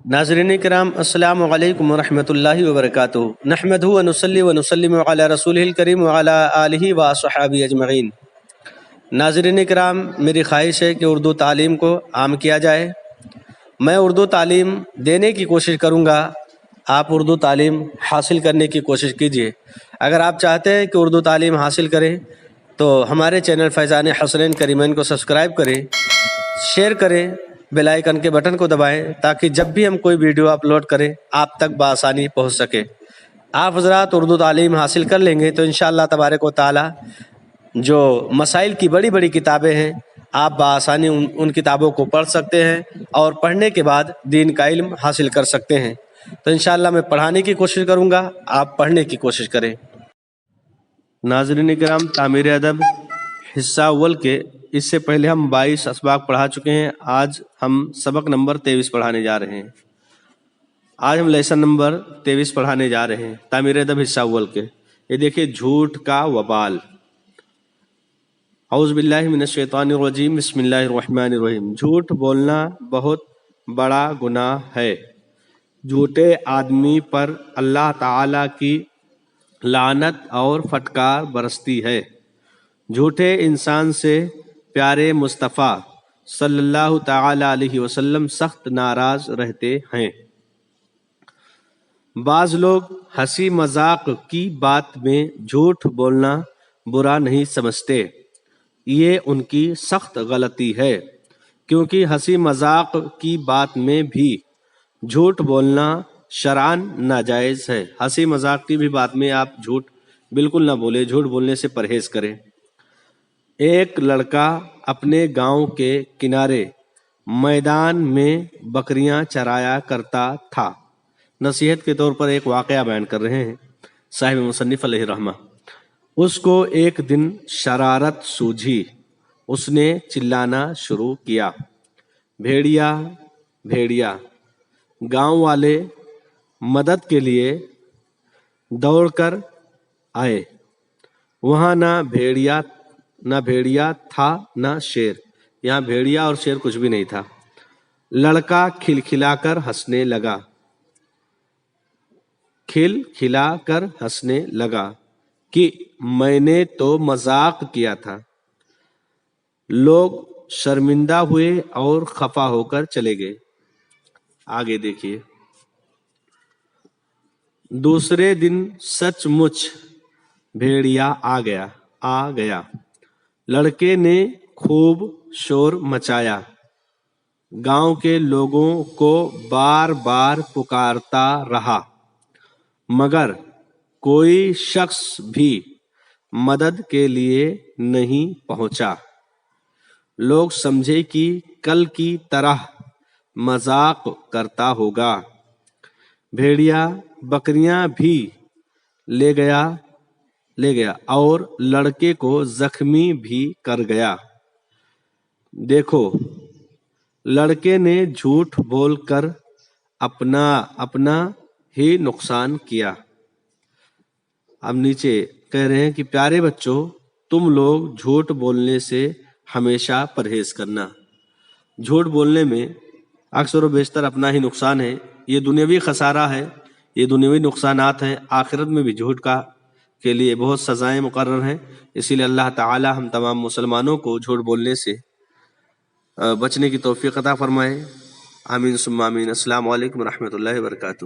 ناظرین کرام السلام علیکم ورحمۃ اللہ وبرکاتہ نحمدہ ونصلی ونسلم علی رسولہ الکریم وعلی آلہ وصحبہ اجمعین۔ ناظرین کرام، میری خواہش ہے کہ اردو تعلیم کو عام کیا جائے۔ میں اردو تعلیم دینے کی کوشش کروں گا، آپ اردو تعلیم حاصل کرنے کی کوشش کیجیے۔ اگر آپ چاہتے ہیں کہ اردو تعلیم حاصل کریں تو ہمارے چینل فیضان حسنین کریمین کو سبسکرائب کریں، شیئر کریں، بیل آئیکن کے بٹن کو دبائیں تاکہ جب بھی ہم کوئی ویڈیو اپلوڈ کریں آپ تک بآسانی پہنچ سکے۔ آپ حضرات اردو تعلیم حاصل کر لیں گے تو انشاءاللہ تبارک و تعالی جو مسائل کی بڑی بڑی کتابیں ہیں آپ بآسانی ان کتابوں کو پڑھ سکتے ہیں اور پڑھنے کے بعد دین کا علم حاصل کر سکتے ہیں۔ تو انشاءاللہ میں پڑھانے کی کوشش کروں گا، آپ پڑھنے کی کوشش کریں۔ ناظرین کرام، تعمیر ادب حصہ اول کے اس سے پہلے ہم 22 اسباق پڑھا چکے ہیں۔ آج ہم سبق نمبر 23 پڑھانے جا رہے ہیں۔ آج ہم لیسن نمبر 23 پڑھانے جا رہے ہیں تعمیر ادب حصہ اول کے۔ یہ دیکھیں، جھوٹ کا وبال۔ اعوذ باللہ من الشیطان الرجیم، بسم اللہ الرحمن الرحیم۔ جھوٹ بولنا بہت بڑا گناہ ہے۔ جھوٹے آدمی پر اللہ تعالی کی لعنت اور پھٹکار برستی ہے۔ جھوٹے انسان سے پیارے مصطفیٰ صلی اللہ تعالی علیہ وسلم سخت ناراض رہتے ہیں۔ بعض لوگ ہنسی مذاق کی بات میں جھوٹ بولنا برا نہیں سمجھتے۔ یہ ان کی سخت غلطی ہے، کیونکہ ہنسی مذاق کی بات میں بھی جھوٹ بولنا شرعاً ناجائز ہے۔ ہنسی مذاق کی بھی بات میں آپ جھوٹ بالکل نہ بولے، جھوٹ بولنے سے پرہیز کریں۔ ایک لڑکا اپنے گاؤں کے کنارے میدان میں بکریاں چرایا کرتا تھا۔ نصیحت کے طور پر ایک واقعہ بیان کر رہے ہیں صاحب مصنف علیہ رحمہ۔ اس کو ایک دن شرارت سوجھی، اس نے چلانا شروع کیا، بھیڑیا بھیڑیا۔ گاؤں والے مدد کے لیے دوڑ کر آئے۔ وہاں نہ بھیڑیا تھا نہ شیر، یہاں بھیڑیا اور شیر کچھ بھی نہیں تھا۔ لڑکا کھلکھلا کر ہنسنے لگا کہ میں نے تو مذاق کیا تھا۔ لوگ شرمندہ ہوئے اور خفا ہو کر چلے گئے۔ آگے دیکھیے۔ دوسرے دن سچ مچ بھیڑیا آ گیا۔ لڑکے نے خوب شور مچایا، گاؤں کے لوگوں کو بار بار پکارتا رہا، مگر کوئی شخص بھی مدد کے لیے نہیں پہنچا۔ لوگ سمجھے کہ کل کی طرح مذاق کرتا ہوگا۔ بھیڑیا بکریاں بھی لے گیا اور لڑکے کو زخمی بھی کر گیا۔ دیکھو، لڑکے نے جھوٹ بول کر اپنا ہی نقصان کیا۔ اب نیچے کہہ رہے ہیں کہ پیارے بچوں، تم لوگ جھوٹ بولنے سے ہمیشہ پرہیز کرنا۔ جھوٹ بولنے میں اکثر و بیشتر اپنا ہی نقصان ہے۔ یہ دنیاوی خسارہ ہے، یہ دنیاوی نقصانات ہیں۔ آخرت میں بھی جھوٹ کے لیے بہت سزائیں مقرر ہیں۔ اسی لیے اللہ تعالی ہم تمام مسلمانوں کو جھوٹ بولنے سے بچنے کی توفیق عطا فرمائے۔ آمین ثم آمین۔ السلام علیکم ورحمۃ اللہ وبرکاتہ۔